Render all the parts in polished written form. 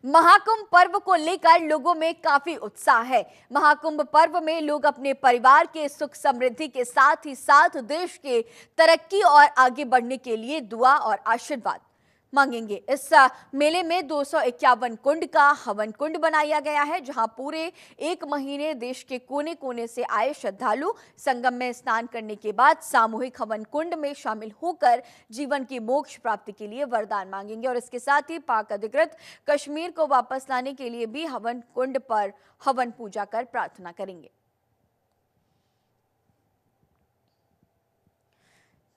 महाकुंभ पर्व को लेकर लोगों में काफी उत्साह है। महाकुंभ पर्व में लोग अपने परिवार के सुख समृद्धि के साथ ही साथ देश के तरक्की और आगे बढ़ने के लिए दुआ और आशीर्वाद मांगेंगे। इस मेले में 251 कुंड का हवन कुंड बनाया गया है, जहां पूरे एक महीने देश के कोने कोने से आए श्रद्धालु संगम में स्नान करने के बाद सामूहिक हवन कुंड में शामिल होकर जीवन की मोक्ष प्राप्ति के लिए वरदान मांगेंगे। और इसके साथ ही पाक अधिकृत कश्मीर को वापस लाने के लिए भी हवन कुंड पर हवन पूजा कर प्रार्थना करेंगे।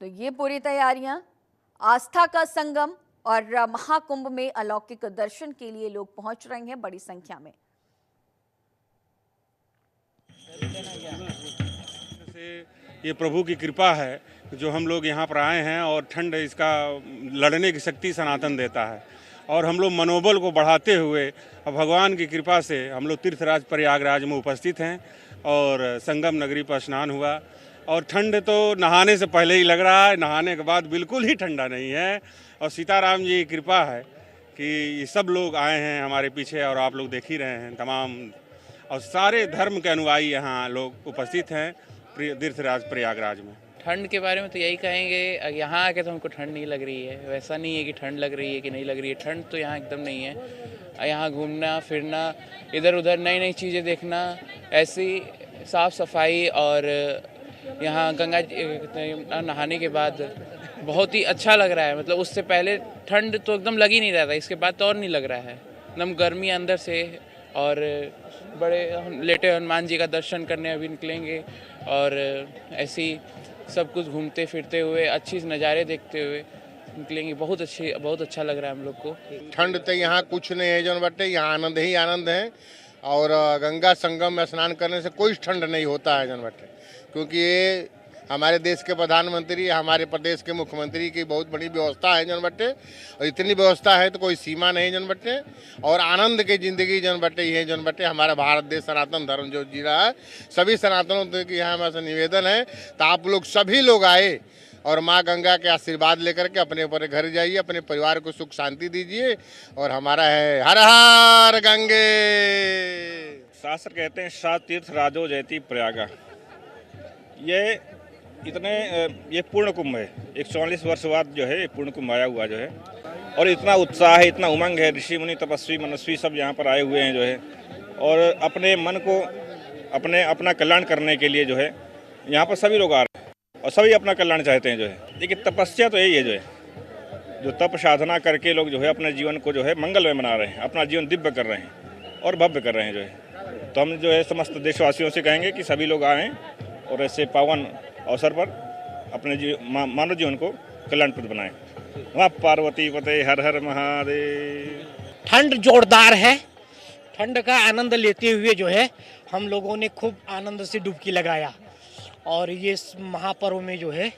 तो ये पूरी तैयारियां आस्था का संगम और महाकुंभ में अलौकिक दर्शन के लिए लोग पहुंच रहे हैं बड़ी संख्या में। ये प्रभु की कृपा है जो हम लोग यहाँ पर आए हैं और ठंड इसका लड़ने की शक्ति सनातन देता है और हम लोग मनोबल को बढ़ाते हुए भगवान की कृपा से हम लोग तीर्थराज प्रयागराज में उपस्थित हैं और संगम नगरी पर स्नान हुआ। और ठंड तो नहाने से पहले ही लग रहा है, नहाने के बाद बिल्कुल ही ठंडा नहीं है। और सीताराम जी की कृपा है कि ये सब लोग आए हैं हमारे पीछे और आप लोग देख ही रहे हैं तमाम और सारे धर्म के अनुयायी यहाँ लोग उपस्थित हैं तीर्थराज प्रयागराज में। ठंड के बारे में तो यही कहेंगे, यहाँ आके तो हमको ठंड नहीं लग रही है। वैसा नहीं है कि ठंड लग रही है कि नहीं लग रही है, ठंड तो यहाँ एकदम नहीं है। यहाँ घूमना फिरना, इधर उधर नई नई चीज़ें देखना, ऐसी साफ़ सफाई और यहाँ गंगा नहाने के बाद बहुत ही अच्छा लग रहा है। मतलब उससे पहले ठंड तो एकदम लग ही नहीं रहा था, इसके बाद तो और नहीं लग रहा है। एकदम गर्मी अंदर से। और बड़े लेटे हनुमान जी का दर्शन करने अभी निकलेंगे और ऐसी सब कुछ घूमते फिरते हुए अच्छी नज़ारे देखते हुए निकलेंगे। बहुत अच्छा लग रहा है हम लोग को। ठंड तो यहाँ कुछ नहीं है जौन बटे, यहाँ आनंद ही आनंद है। और गंगा संगम में स्नान करने से कोई ठंड नहीं होता है जौन बटे, क्योंकि ये हमारे देश के प्रधानमंत्री, हमारे प्रदेश के मुख्यमंत्री की बहुत बड़ी व्यवस्था है जौन बटे। और इतनी व्यवस्था है तो कोई सीमा नहीं जौन बटे। और आनंद की जिंदगी जौन बटे ये जौन बटे हमारा भारत देश सनातन धर्म जो जी रहा है, सभी सनातनों की यहाँ हमारा निवेदन है तो आप लोग सभी लोग आए और माँ गंगा के आशीर्वाद लेकर के अपने अपने घर जाइए, अपने परिवार को सुख शांति दीजिए। और हमारा है हर हर गंगे। शास्त्र कहते हैं सात तीर्थ राजो जयति प्रयागा। ये पूर्ण कुंभ है। 144 वर्ष बाद जो है ये पूर्ण कुंभ आया हुआ जो है और इतना उत्साह है, इतना उमंग है। ऋषि मुनि तपस्वी मनस्वी सब यहाँ पर आए हुए हैं जो है और अपने मन को अपना कल्याण करने के लिए जो है यहाँ पर सभी लोग आ रहे हैं और सभी अपना कल्याण चाहते हैं जो है। लेकिन तपस्या तो यही है जो है, जो तप साधना करके लोग जो है अपने जीवन को जो है मंगलमय बना रहे हैं, अपना जीवन दिव्य कर रहे हैं और भव्य कर रहे हैं जो है। तो हम जो है समस्त देशवासियों से कहेंगे कि सभी लोग आएँ और ऐसे पावन अवसर पर अपने मानव जीवन को कल्याणप्रद बनाएं। वहाँ पार्वती पते हर हर महादेव। ठंड जोरदार है, ठंड का आनंद लेते हुए जो है हम लोगों ने खूब आनंद से डुबकी लगाया और ये महापर्व में जो है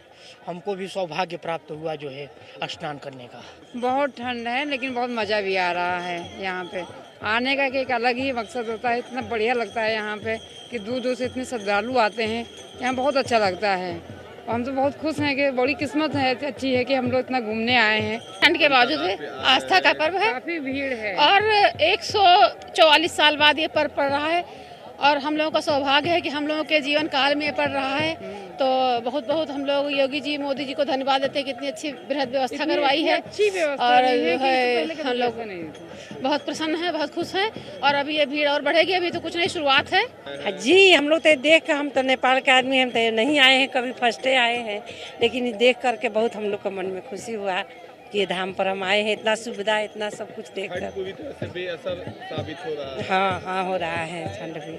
हमको भी सौभाग्य प्राप्त हुआ जो है स्नान करने का। बहुत ठंड है लेकिन बहुत मज़ा भी आ रहा है। यहाँ पे आने का एक अलग ही मकसद होता है। इतना बढ़िया लगता है यहाँ पे कि दूर दूर से इतने श्रद्धालु आते हैं, यहाँ बहुत अच्छा लगता है। और हम तो बहुत खुश हैं कि बड़ी किस्मत है अच्छी है कि हम लोग इतना घूमने आए हैं। ठंड के बावजूद आस्था का पर्व है, काफ़ी भीड़ है और 144 साल बाद ये पर्व पड़ रहा है और हम लोगों का सौभाग्य है कि हम लोगों के जीवन काल में पड़ रहा है। तो बहुत बहुत हम लोग योगी जी मोदी जी को धन्यवाद देते हैं कि इतनी अच्छी बृहद व्यवस्था करवाई है। और हम लोग बहुत प्रसन्न हैं, बहुत खुश हैं। और अभी ये भीड़ और बढ़ेगी, अभी तो कुछ नहीं शुरुआत है जी। हम लोग तो देख कर, हम तो नेपाल के आदमी, हम तो नहीं आए हैं, कभी फर्स्ट डे आए हैं, लेकिन देख करके बहुत हम लोग का मन में खुशी हुआ कि ये धाम पर हम आए हैं। इतना सुविधा, इतना सब कुछ देख कर पूरी तरह से बेअसर साबित हो रहा है। हाँ हो रहा है ठंड भी।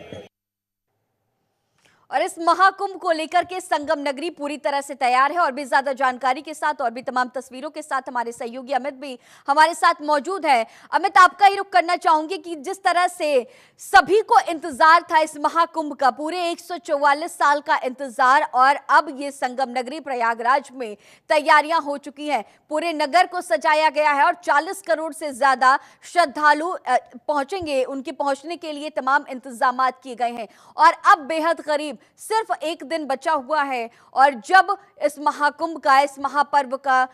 और इस महाकुंभ को लेकर के संगम नगरी पूरी तरह से तैयार है। और भी ज्यादा जानकारी के साथ और भी तमाम तस्वीरों के साथ हमारे सहयोगी अमित भी हमारे साथ मौजूद है। अमित, आपका ही रुख करना चाहूंगी कि जिस तरह से सभी को इंतजार था इस महाकुंभ का, पूरे 144 साल का इंतजार, और अब ये संगम नगरी प्रयागराज में तैयारियां हो चुकी हैं। पूरे नगर को सजाया गया है और 40 करोड़ से ज्यादा श्रद्धालु पहुंचेंगे। उनके पहुंचने के लिए तमाम इंतजाम किए गए हैं और अब बेहद करीब सिर्फ एक दिन बचा हुआ है। और जब इस महाकुंभ का, इस महापर्व का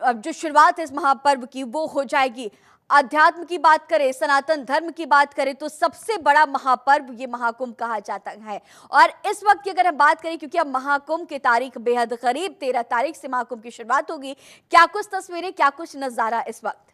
जो शुरुआत है इस महापर्व की, वो हो जाएगी। अध्यात्म की बात करें, सनातन धर्म की बात करें तो सबसे बड़ा महापर्व ये महाकुंभ कहा जाता है। और इस वक्त की अगर हम बात करें, क्योंकि अब महाकुंभ की तारीख बेहद करीब, 13 तारीख से महाकुंभ की शुरुआत होगी, क्या कुछ तस्वीरें, क्या कुछ नजारा इस वक्त।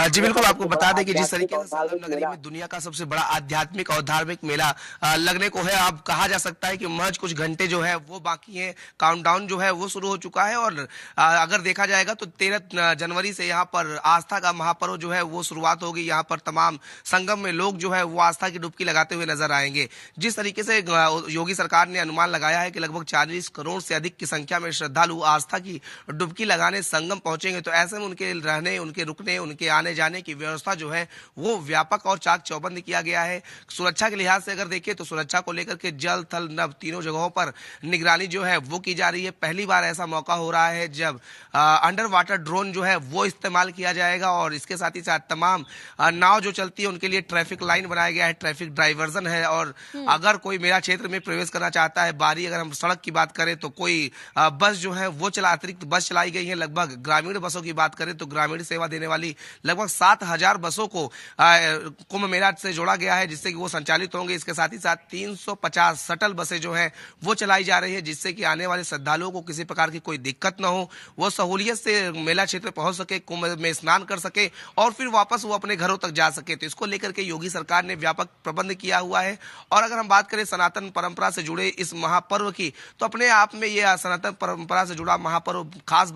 जी बिल्कुल, आपको बता दें कि जिस तरीके से संगम नगरी में दुनिया का सबसे बड़ा आध्यात्मिक और धार्मिक मेला लगने को है, अब कहा जा सकता है कि महज कुछ घंटे जो है वो बाकी है, काउंटडाउन जो है वो शुरू हो चुका है। और अगर देखा जाएगा तो 13 जनवरी से यहाँ पर आस्था का महापर्व जो है वो शुरुआत होगी। यहाँ पर तमाम संगम में लोग जो है वो आस्था की डुबकी लगाते हुए नजर आएंगे। जिस तरीके से योगी सरकार ने अनुमान लगाया है कि लगभग 40 करोड़ से अधिक की संख्या में श्रद्धालु आस्था की डुबकी लगाने संगम पहुंचेंगे, तो ऐसे में उनके रहने, उनके रुकने, उनके आने जाने की व्यवस्था जो है वो व्यापक और चाक चौबंद किया गया है। सुरक्षा के लिहाज से अगर देखें तो सुरक्षा को लेकर के जल, थल, नभ तीनों जगहों पर निगरानी जो है वो की जा रही है। पहली बार ऐसा मौका हो रहा है जब अंडर वाटर ड्रोन जो है वो इस्तेमाल किया जाएगा। और इसके साथ ही साथ तमाम नाव जो चलती है उनके लिए ट्रैफिक लाइन बनाया गया है, ट्रैफिक डाइवर्जन है। और अगर कोई मेरा क्षेत्र में प्रवेश करना चाहता है, बाहरी अगर हम सड़क की बात करें तो कोई बस जो है वो अतिरिक्त बस चलाई गई है। लगभग ग्रामीण बसों की बात करें तो ग्रामीण सेवा देने वाली लगभग 7,000 बसों को कुंभ मेला से जोड़ा गया है, जिससे कि वो संचालित होंगे। इसके साथ ही साथ 350 शटल बसें जो हैं वो चलाई जा रही है, जिससे कि आने वाले श्रद्धालुओं को किसी प्रकार की कोई दिक्कत न हो, वो सहूलियत से मेला क्षेत्र पहुंच सके, कुंभ में स्नान कर सके और फिर वापस वो अपने घरों तक जा सके। तो इसको लेकर के योगी सरकार ने व्यापक प्रबंध किया हुआ है। और अगर हम बात करें सनातन परंपरा से जुड़े इस महापर्व की, तो अपने आप में ये सनातन परंपरा से जुड़ा महापर्व खास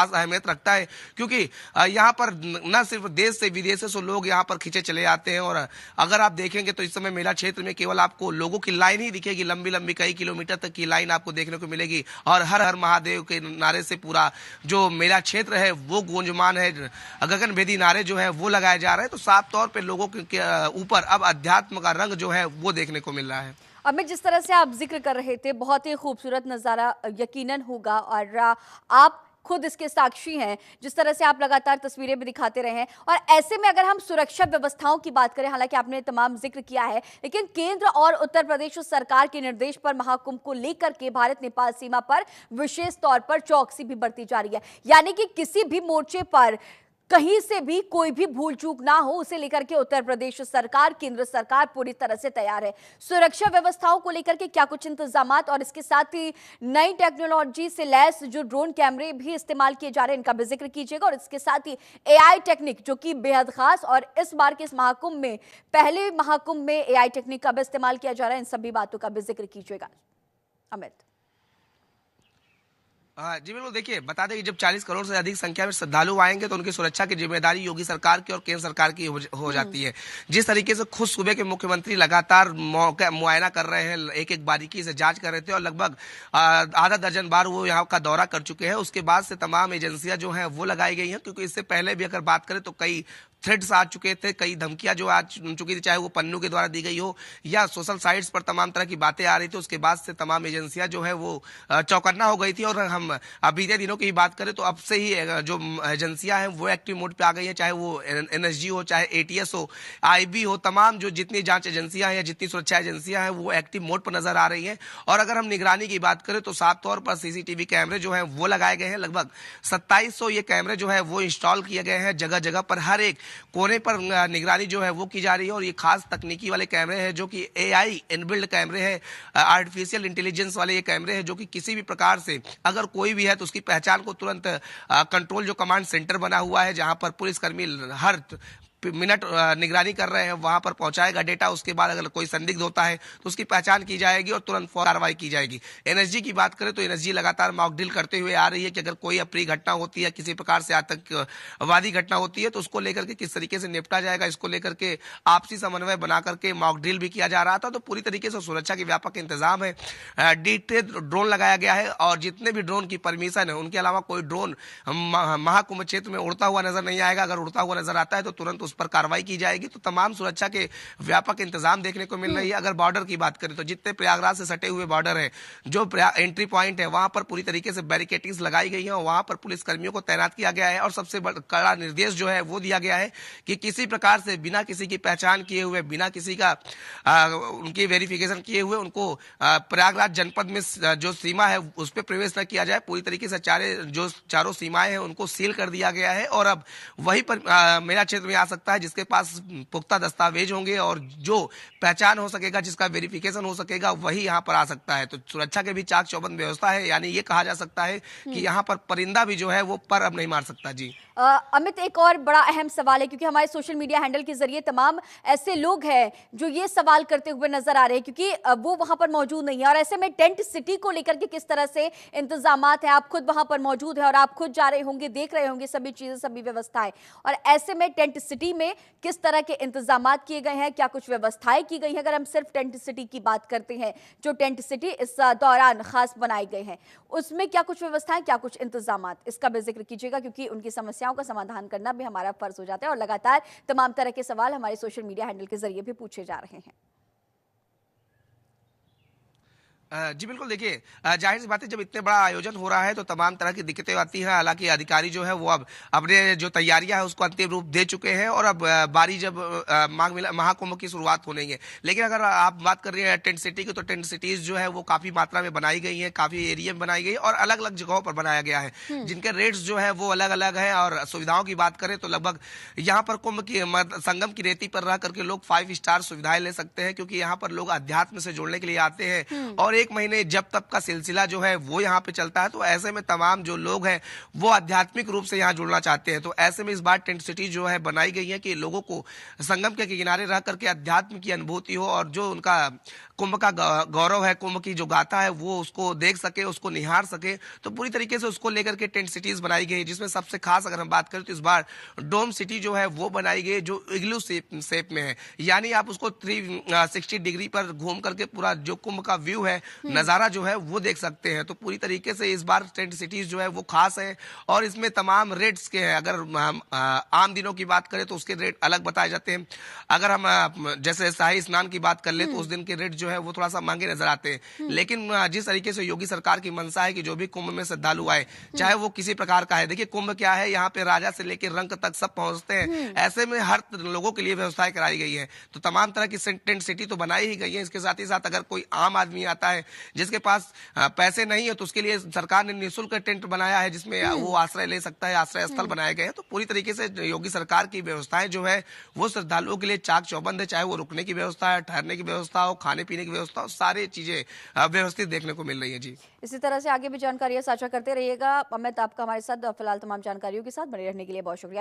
अहमियत रखता है, क्योंकि यहाँ पर न सिर्फ देश से विदेशों से लोग यहाँ पर खींचे चले आते हैं। और अगर आप देखेंगे तो इस समय मेला क्षेत्र में केवल आपको लोगों की लाइन ही दिखेगी, लंबी लंबी कई किलोमीटर तक की लाइन आपको देखने को मिलेगी। और हर हर महादेव के नारे से पूरा जो मेला क्षेत्र है वो गूंजमान है, गगनभेदी नारे जो है वो लगाए जा रहे हैं। तो साफ तौर पर लोगों के ऊपर अब अध्यात्म का रंग जो है वो देखने को मिल रहा है। अमित, जिस तरह से आप जिक्र कर रहे थे, बहुत ही खूबसूरत नज़ारा यकीनन होगा और आप खुद इसके साक्षी हैं। जिस तरह से आप लगातार तस्वीरें भी दिखाते रहे हैं, और ऐसे में अगर हम सुरक्षा व्यवस्थाओं की बात करें, हालांकि आपने तमाम जिक्र किया है, लेकिन केंद्र और उत्तर प्रदेश सरकार के निर्देश पर महाकुंभ को लेकर के भारत नेपाल सीमा पर विशेष तौर पर चौकसी भी बढ़ती जा रही है। यानी कि किसी भी मोर्चे पर कहीं से भी कोई भी भूल चूक ना हो, उसे लेकर के उत्तर प्रदेश सरकार, केंद्र सरकार पूरी तरह से तैयार है। सुरक्षा व्यवस्थाओं को लेकर के क्या कुछ इंतजामात, और इसके साथ ही नई टेक्नोलॉजी से लैस जो ड्रोन कैमरे भी इस्तेमाल किए जा रहे हैं, इनका भी जिक्र कीजिएगा। और इसके साथ ही AI टेक्निक जो कि बेहद खास, और इस बार के इस महाकुंभ में, पहले महाकुंभ में AI टेक्निक का भी इस्तेमाल किया जा रहा है, इन सभी बातों का भी जिक्र कीजिएगा अमित। जी बिल्कुल, देखिए बता दें कि जब 40 करोड़ से अधिक संख्या में श्रद्धालु आएंगे तो उनकी सुरक्षा की जिम्मेदारी योगी सरकार की और केंद्र सरकार की हो जाती है। जिस तरीके से खुद सूबे के मुख्यमंत्री लगातार मुआयना कर रहे हैं, एक एक बारीकी से जांच कर रहे थे, और लगभग आधा दर्जन बार वो यहाँ का दौरा कर चुके हैं। उसके बाद से तमाम एजेंसियां जो हैं वो लगाई गई हैं, क्योंकि इससे पहले भी अगर बात करें तो कई थ्रेड्स आ चुके थे, कई धमकियां जो आ चुकी थी, चाहे वो पन्नू के द्वारा दी गई हो या सोशल साइट्स पर तमाम तरह की बातें आ रही थी। उसके बाद से तमाम एजेंसियां जो है वो चौकन्ना हो गई थी। और हम बीते दिनों की ही बात करें तो अब से ही जो एजेंसियां हैं वो एक्टिव मोड पे आ गई हैं, चाहे वो NSG हो, चाहे ATS हो, IB हो, तमाम जो जितनी जांच एजेंसियां हैं या जितनी सुरक्षा एजेंसियां हैं वो एक्टिव मोड पर नजर आ रही हैं। और अगर हम निगरानी की बात करें तो साफ तौर पर CCTV कैमरे जो है वो लगाए गए हैं। लगभग 2700 ये कैमरे जो है वो इंस्टॉल किए गए हैं जगह जगह पर, हर एक कोने पर निगरानी जो है वो की जा रही है। और ये खास तकनीकी वाले कैमरे हैं जो कि AI इनबिल्ड कैमरे हैं, आर्टिफिशियल इंटेलिजेंस वाले ये कैमरे हैं, जो कि किसी भी प्रकार से अगर कोई भी है तो उसकी पहचान को तुरंत कंट्रोल जो कमांड सेंटर बना हुआ है, जहां पर पुलिसकर्मी हर मिनट निगरानी कर रहे हैं, वहां पर पहुंचाएगा डेटा। उसके बाद अगर कोई संदिग्ध होता है तो उसकी पहचान की जाएगी और तुरंत कार्रवाई की जाएगी। NSG की बात करें तो NSG लगातार मॉक ड्रिल करते हुए आ रही है कि अगर कोई अप्रिय घटना होती है, किसी प्रकार से आतंकवादी घटना होती है, तो उसको लेकर के किस तरीके से निपटा जाएगा, इसको लेकर के आपसी समन्वय बना करके मॉक ड्रिल भी किया जा रहा था। तो पूरी तरीके से सुरक्षा के व्यापक इंतजाम है। D-Ray ड्रोन लगाया गया है, और जितने भी ड्रोन की परमिशन है उनके अलावा कोई ड्रोन महाकुंभ क्षेत्र में उड़ता हुआ नजर नहीं आएगा। अगर उड़ता हुआ नजर आता है तो तुरंत उस पर कार्रवाई की जाएगी। तो तमाम सुरक्षा के व्यापक इंतजाम देखने को मिल रही है। अगर बॉर्डर की बात करें तो जितने प्रयागराज से सटे हुए बॉर्डर है, जो एंट्री पॉइंट है, वहां पर पूरी तरीके से बैरिकेटिंग्स लगाई गई है और वहां पर पुलिस कर्मियों को तैनात किया गया है। और सबसे कड़ा निर्देश जो है वो दिया गया है कि किसी प्रकार से बिना किसी की पहचान किए हुए, बिना किसी का उनकी वेरिफिकेशन किए हुए उनको प्रयागराज जनपद में जो सीमा है उस पर प्रवेश न किया जाए। पूरी तरीके से चारों सीमाएं हैं उनको सील कर दिया गया है और अब वही पर मेरा क्षेत्र में आ सकता है जिसके पास पुख्ता दस्तावेज होंगे और जो पहचान हो सकेगा, जिसका वेरिफिकेशन हो सकेगा, वही यहाँ पर आ सकता है। तो सुरक्षा के भी चाक चौबंद व्यवस्था है, यानी ये कहा जा सकता है कि यहाँ पर परिंदा भी जो है वो पर अब नहीं मार सकता। जी अमित, एक और बड़ा अहम सवाल है क्योंकि हमारे सोशल मीडिया हैंडल के जरिए तमाम ऐसे लोग हैं जो ये सवाल करते हुए नजर आ रहे हैं क्योंकि वो वहां पर मौजूद नहीं है। और ऐसे में टेंट सिटी को लेकर के किस तरह से इंतजामात हैं? आप खुद वहां पर मौजूद हैं और आप खुद जा रहे होंगे, देख रहे होंगे सभी चीजें, सभी व्यवस्थाएं, और ऐसे में टेंट सिटी में किस तरह के इंतजामात किए गए हैं, क्या कुछ व्यवस्थाएं की गई हैं? अगर हम सिर्फ टेंट सिटी की बात करते हैं, जो टेंट सिटी इस दौरान खास बनाए गए हैं, उसमें क्या कुछ व्यवस्थाएं, क्या कुछ इंतजामात, इसका भी जिक्र कीजिएगा क्योंकि उनकी समस्याओं का समाधान करना भी हमारा फर्ज हो जाता है और लगातार तमाम तरह के सवाल हमारे सोशल मीडिया हैंडल के जरिए भी पूछे जा रहे हैं। जी बिल्कुल, देखिए जाहिर सी बात है जब इतने बड़ा आयोजन हो रहा है तो तमाम तरह की दिक्कतें आती हैं। हालांकि अधिकारी जो है वो अब अपने जो तैयारियां है उसको अंतिम रूप दे चुके हैं और अब बारी जब महाकुंभ की शुरुआत होने है। लेकिन अगर आप बात कर रहे हैं टेंट सिटी की, तो टेंट सिटीज जो है वो काफी मात्रा में बनाई गई है, काफी एरिया में बनाई गई और अलग अलग जगहों पर बनाया गया है जिनके रेट्स जो है वो अलग अलग है। और सुविधाओं की बात करें तो लगभग यहाँ पर कुंभ की संगम की रेती पर रह करके लोग 5 स्टार सुविधाएं ले सकते हैं क्योंकि यहाँ पर लोग अध्यात्म से जुड़ने के लिए आते हैं और 1 महीने जब तक का सिलसिला जो है वो यहाँ पे चलता है। तो ऐसे में तमाम जो लोग हैं वो आध्यात्मिक रूप से यहाँ जुड़ना चाहते हैं। तो ऐसे में इस बार टेंट सिटी जो है बनाई गई है कि लोगों को संगम के किनारे रह करके अध्यात्म की अनुभूति हो और जो उनका कुंभ का गौरव है, कुंभ की जो गाथा है, वो उसको देख सके, उसको निहार सके। तो पूरी तरीके से उसको लेकर के टेंट सिटीज बनाई गई, जिसमें सबसे खास अगर हम बात करें तो इस बार डोम सिटी जो है वो बनाई गई जो इग्लू शेप में है, यानी आप उसको 360 डिग्री पर घूम करके पूरा जो कुंभ का व्यू है, नजारा जो है वो देख सकते हैं। तो पूरी तरीके से इस बार टेंट सिटीज जो है वो खास है और इसमें तमाम रेट्स के हैं। अगर हम आम दिनों की बात करें तो उसके रेट अलग बताए जाते हैं। अगर हम जैसे शाही स्नान की बात कर ले तो उस दिन के रेट जो है वो थोड़ा सा महंगे नजर आते हैं। लेकिन जिस तरीके से योगी सरकार की मंशा है कि जो भी कुंभ में श्रद्धालु आए, चाहे वो किसी प्रकार का है, देखिए कुंभ क्या है, यहाँ पे राजा से लेकर रंक तक सब पहुंचते हैं। ऐसे में हर लोगों के लिए व्यवस्थाएं कराई गई है। तो तमाम तरह की टेंट सिटी तो बनाई ही गई है। इसके साथ ही साथ अगर कोई आम आदमी आता है जिसके पास पैसे नहीं है तो उसके लिए सरकार ने निःशुल्क टेंट बनाया है जिसमें वो आश्रय ले सकता है, आश्रय स्थल बनाए गए हैं। तो पूरी तरीके से योगी सरकार की व्यवस्थाएं जो है वो श्रद्धालुओं के लिए चाक चौबंद है, चाहे वो रुकने की व्यवस्था है, ठहरने की व्यवस्था हो, खाने पीने की व्यवस्था हो, सारी चीजें व्यवस्थित देखने को मिल रही है। जी इसी तरह से आगे भी जानकारियां साझा करते रहिएगा। अमित, आपका हमारे साथ फिलहाल तमाम जानकारियों के साथ बने रहने के लिए बहुत शुक्रिया।